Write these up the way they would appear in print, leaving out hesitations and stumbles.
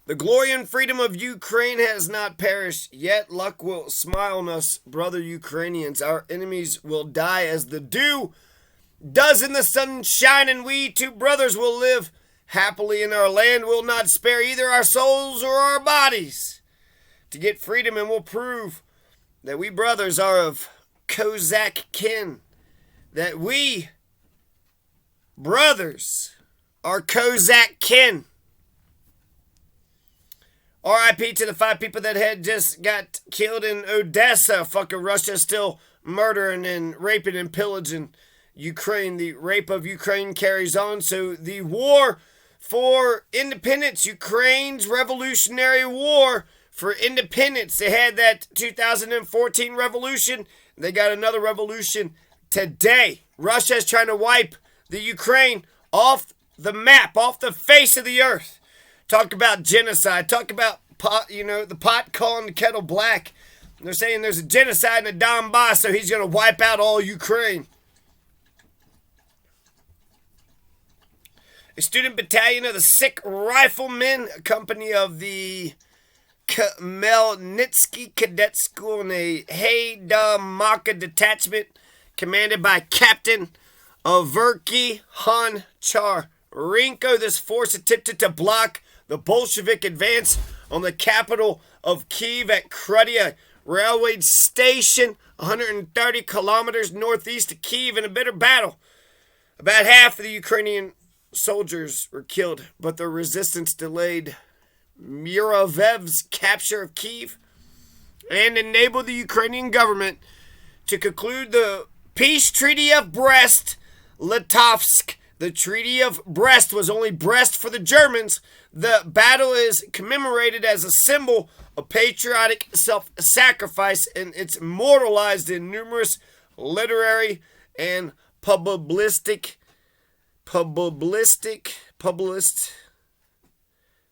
The glory and freedom of Ukraine has not perished, yet luck will smile on us, brother Ukrainians. Our enemies will die as the dew does in the sunshine, and we two brothers will live happily in our land, will not spare either our souls or our bodies to get freedom, and will prove that we brothers are of Cossack kin, that we brothers are Cossack kin. R.I.P. to the 5 people that had just got killed in Odessa. Fucking Russia still murdering and raping and pillaging Ukraine. The rape of Ukraine carries on. So the war for independence, Ukraine's revolutionary war for independence. They had that 2014 revolution. They got another revolution today. Russia is trying to wipe the Ukraine off the map, off the face of the earth. Talk about genocide. Talk about pot, the pot calling the kettle black. They're saying there's a genocide in the Donbass, so he's going to wipe out all Ukraine. A student battalion of the Sikh Riflemen, a company of the Khmelnytsky Cadet School, and a Haidamaka detachment commanded by Captain Averky Honcharenko. This force attempted to block the Bolshevik advance on the capital of Kiev at Kruty, a railway station 130 kilometers northeast of Kiev, in a bitter battle. About half of the Ukrainian soldiers were killed, but the resistance delayed Muravev's capture of Kiev and enabled the Ukrainian government to conclude the peace treaty of Brest-Litovsk. The Treaty of Brest was only Brest for the Germans. The battle is commemorated as a symbol of patriotic self-sacrifice, and it's immortalized in numerous literary and publicist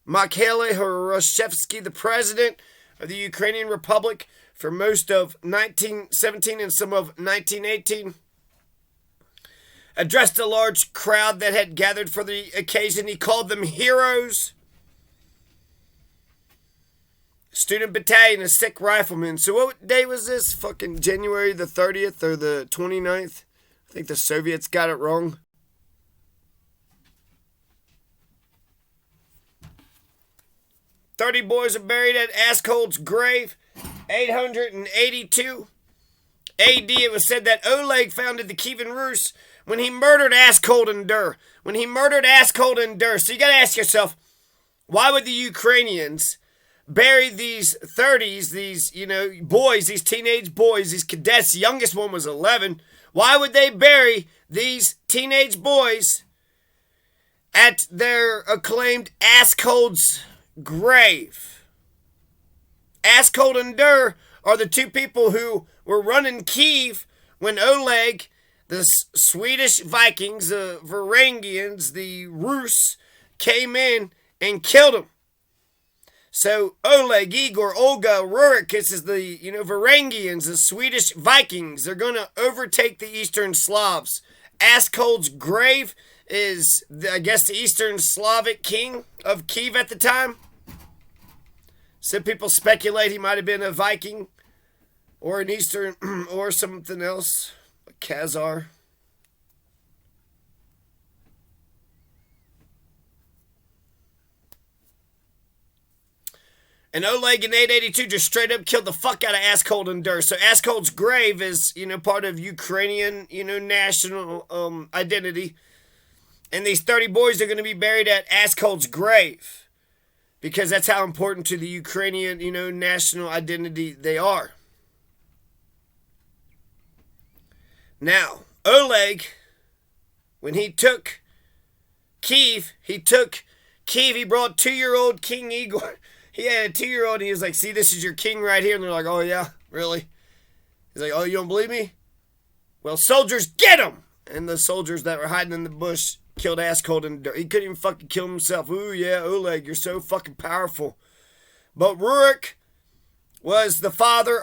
Mikhail Horoshevsky, the president of the Ukrainian Republic for most of 1917 and some of 1918, addressed a large crowd that had gathered for the occasion. He called them heroes. Student battalion of Sikh Riflemen. So what day was this? Fucking January the 30th or the 29th? I think the Soviets got it wrong. "30 boys are buried at Askold's grave. 882 AD, it was said that Oleg founded the Kievan Rus when he murdered Askold and Dur. So you gotta ask yourself, why would the Ukrainians bury these 30s, these, boys, these teenage boys, these cadets? The youngest one was 11. Why would they bury these teenage boys at their acclaimed Askold's grave? Askold and Dur are the 2 people who were running Kiev when Oleg, the Swedish Vikings, the Varangians, the Rus, came in and killed them. So Oleg, Igor, Olga, Rurik, this is the, Varangians, the Swedish Vikings. They're going to overtake the Eastern Slavs. Askold's grave is, I guess, the Eastern Slavic king of Kiev at the time. Some people speculate he might have been a Viking or an Eastern or something else, a Khazar. And Oleg in 882 just straight up killed the fuck out of Askold and Dur. So Askold's grave is, part of Ukrainian, national identity. And these 30 boys are going to be buried at Askold's grave, because that's how important to the Ukrainian, national identity they are. Now, Oleg, when he took Kiev, he brought 2-year-old King Igor. He had a 2-year-old, and he was like, see, this is your king right here. And they're like, oh, yeah, really? He's like, oh, you don't believe me? Well, soldiers, get him! And the soldiers that were hiding in the bush killed Askold and Dur. He couldn't even fucking kill himself. Ooh, yeah, Oleg, you're so fucking powerful. But Rurik was the father.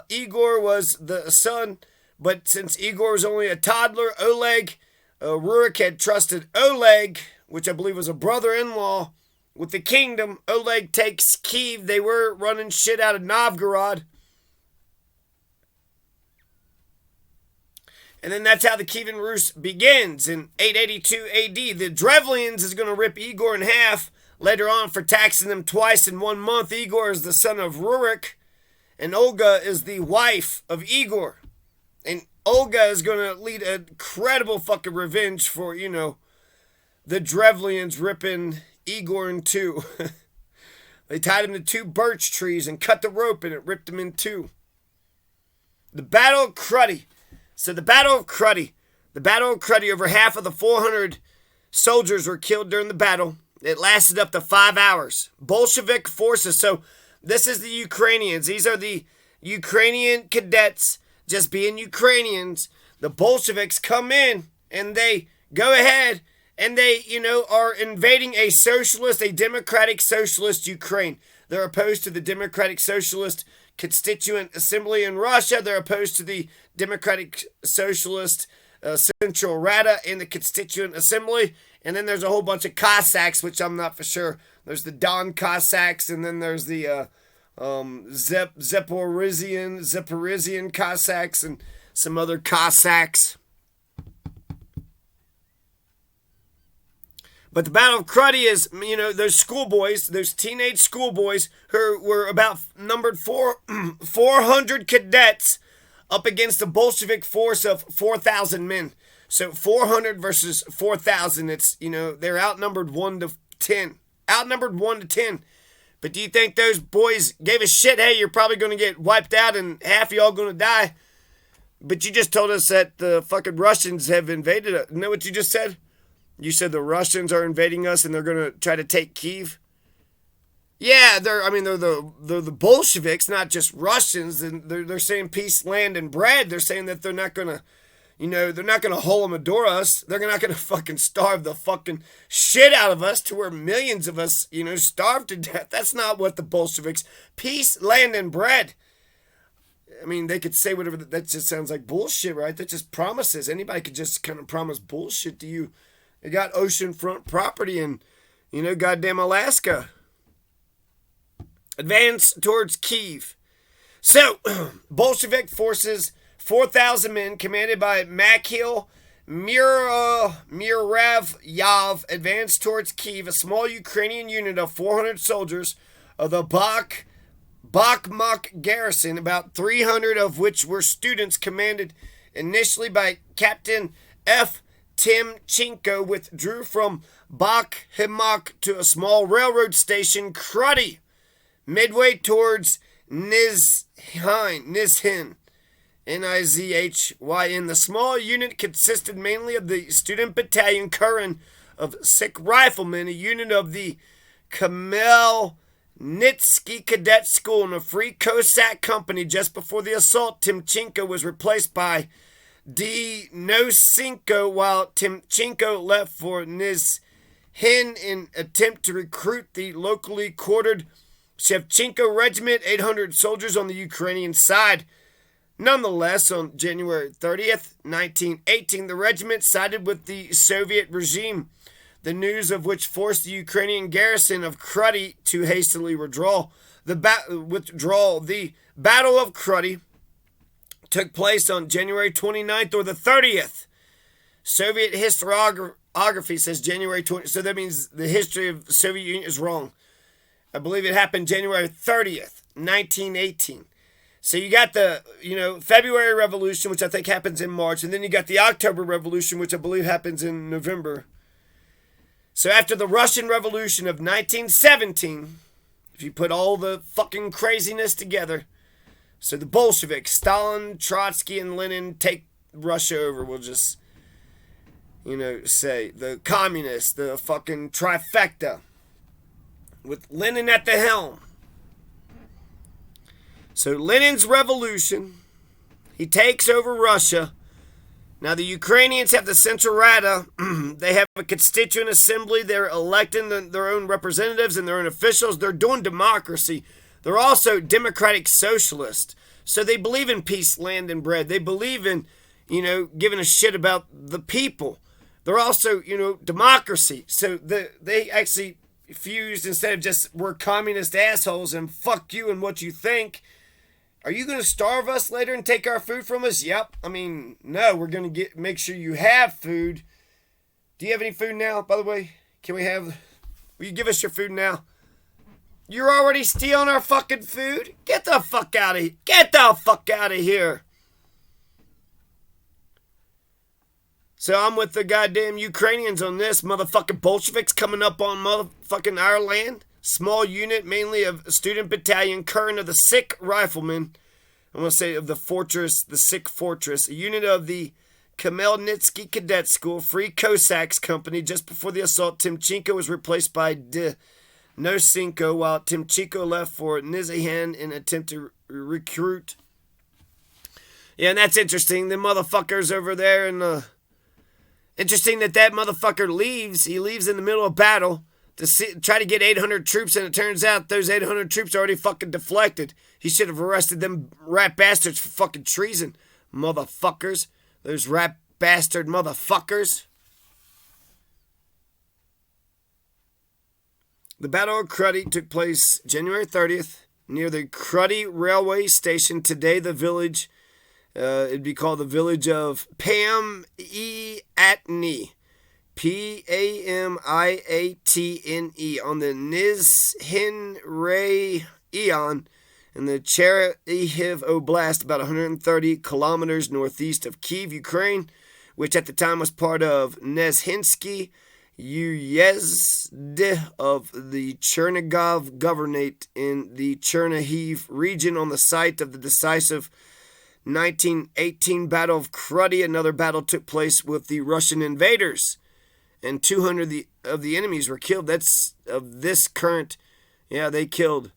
Igor was the son. But since Igor was only a toddler, Rurik had trusted Oleg, which I believe was a brother-in-law, with the kingdom. Oleg takes Kiev. They were running shit out of Novgorod. And then that's how the Kievan Rus begins in 882 AD. The Drevlians is going to rip Igor in half later on for taxing them twice in 1 month. Igor is the son of Rurik, and Olga is the wife of Igor. And Olga is going to lead a incredible fucking revenge for, the Drevlians ripping Igor in two. They tied him to 2 birch trees and cut the rope, and it ripped him in 2. The Battle of Kruty. So the Battle of Kruty, over half of the 400 soldiers were killed during the battle. It lasted up to 5 hours. Bolshevik forces, so this is the Ukrainians. These are the Ukrainian cadets just being Ukrainians. The Bolsheviks come in and they go ahead and they, are invading a democratic socialist Ukraine. They're opposed to the Democratic Socialist Constituent Assembly in Russia. They're opposed to the Democratic Socialist Central Rada in the Constituent Assembly. And then there's a whole bunch of Cossacks, which I'm not for sure. There's the Don Cossacks, and then there's the Zaporizhian Cossacks, and some other Cossacks. But the Battle of Kruty is, those schoolboys, those teenage schoolboys who were about numbered 400 cadets up against a Bolshevik force of 4,000 men. So 400 versus 4,000, it's, they're outnumbered 1 to 10. Outnumbered 1 to 10. But do you think those boys gave a shit? Hey, you're probably going to get wiped out and half of y'all going to die. But you just told us that the fucking Russians have invaded us. You know what you just said? You said the Russians are invading us and they're going to try to take Kiev? Yeah, they're the Bolsheviks, not just Russians. And they're saying peace, land, and bread. They're saying that they're not going to, they're not going to Holomodor us. They're not going to fucking starve the fucking shit out of us to where millions of us, starve to death. That's not what the Bolsheviks, peace, land, and bread. I mean, they could say whatever, that just sounds like bullshit, right? That just promises. Anybody could just kind of promise bullshit to you. They got oceanfront property in, goddamn Alaska. Advance towards Kiev. So, Bolshevik forces, 4,000 men, commanded by Makhil Muravyov, advanced towards Kiev. A small Ukrainian unit of 400 soldiers of the Bakhmut garrison, about 300 of which were students, commanded initially by Captain F. Timchenko, withdrew from Bakhmut to a small railroad station, Kruty, midway towards Nizhyn, Nizhyn. The small unit consisted mainly of the student battalion Kurin of Sikh riflemen, a unit of the Khmelnytsky Cadet School, and a Free Cossack company. Just before the assault, Timchenko was replaced by Denosenko, while Timchenko left for Nizhyn in attempt to recruit the locally quartered Shevchenko Regiment, 800 soldiers on the Ukrainian side. Nonetheless, on January 30th, 1918, the regiment sided with the Soviet regime, the news of which forced the Ukrainian garrison of Kruty to hastily withdraw. The Battle of Kruty took place on January 29th or the 30th. Soviet historiography says January 20th, so that means the history of the Soviet Union is wrong. I believe it happened January 30th, 1918. So you got the, February Revolution, which I think happens in March, and then you got the October Revolution, which I believe happens in November. So after the Russian Revolution of 1917, if you put all the fucking craziness together, so the Bolsheviks, Stalin, Trotsky, and Lenin take Russia over, we'll just, say. The communists, the fucking trifecta, with Lenin at the helm. So Lenin's revolution, he takes over Russia. Now the Ukrainians have the Central Rada. They have a constituent assembly. They're electing their own representatives and their own officials. They're doing democracy. They're also democratic socialists. So they believe in peace, land, and bread. They believe in, giving a shit about the people. They're also, democracy. So they actually, fused instead of just we're communist assholes and fuck you and what you think. Are you going to starve us later and take our food from us? Yep. I mean, no, we're going to make sure you have food. Do you have any food now, by the way? Will you give us your food now? You're already stealing our fucking food? Get the fuck out of here. Get the fuck out of here. So I'm with the goddamn Ukrainians on this. Motherfucking Bolsheviks coming up on motherfucking our land. Small unit, mainly of student battalion, current of the Sikh riflemen. I'm going to say of the fortress, the Sikh fortress. A unit of the Khmelnytsky Cadet School, Free Cossacks Company. Just before the assault, Timchenko was replaced by Nosenko, while Timchenko left for Nizihan in an attempt to recruit. Yeah, and that's interesting. The motherfuckers over there in Interesting that motherfucker leaves. He leaves in the middle of battle to try to get 800 troops, and it turns out those 800 troops are already fucking deflected. He should have arrested them rat bastards for fucking treason. Motherfuckers. Those rat bastard motherfuckers. The Battle of Kruty took place January 30th near the Kruty railway station. Today, the village, it'd be called the village of Pamiatni. Pamiatne on the Nizhin Eon in the Chernihiv Oblast, about 130 kilometers northeast of Kyiv, Ukraine, which at the time was part of Nezhinsky Uyezd of the Chernigov Governorate in the Chernihiv region, on the site of the decisive 1918 Battle of Kruty. Another battle took place with the Russian invaders, and 200 of the enemies were killed. That's of this current. Yeah, they killed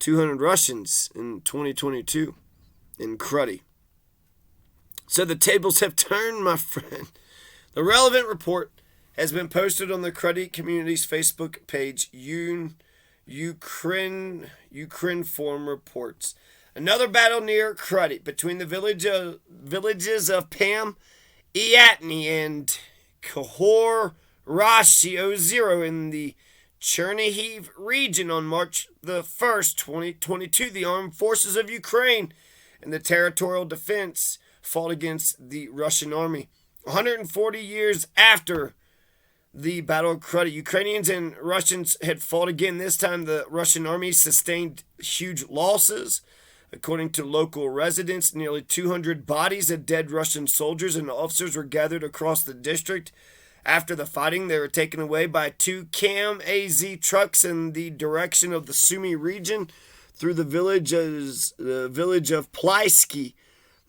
200 Russians in 2022 in Kruty. So the tables have turned, my friend. The relevant report has been posted on the Kruty community's Facebook page. Ukraine Forum reports. Another battle near Kruty between the villages of Pam, Iatni, and Kahor Rashi 0 in the Chernihiv region on March the 1st, 2022. The armed forces of Ukraine and the territorial defense fought against the Russian army. 140 years after the Battle of Kruty, Ukrainians and Russians had fought again. This time the Russian army sustained huge losses. According to local residents, nearly 200 bodies of dead Russian soldiers and officers were gathered across the district. After the fighting, they were taken away by 2 KAM-AZ trucks in the direction of the Sumy region through the village of Plyski,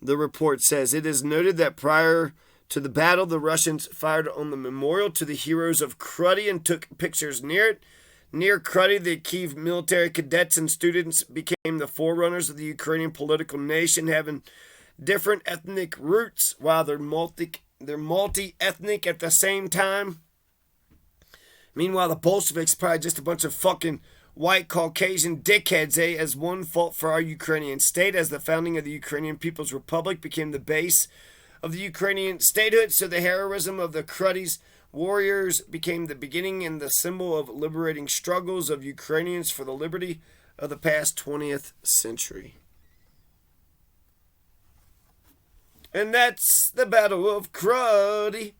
the report says. It is noted that prior to the battle, the Russians fired on the memorial to the heroes of Kruty and took pictures near it. Near Kruty, the Kyiv military cadets and students became the forerunners of the Ukrainian political nation, having different ethnic roots while they're multi-ethnic at the same time. Meanwhile, the Bolsheviks, probably just a bunch of fucking white Caucasian dickheads, as one fought for our Ukrainian state, as the founding of the Ukrainian People's Republic became the base of the Ukrainian statehood. So the heroism of the Kruty's warriors became the beginning and the symbol of liberating struggles of Ukrainians for the liberty of the past 20th century. And that's the Battle of Kruty.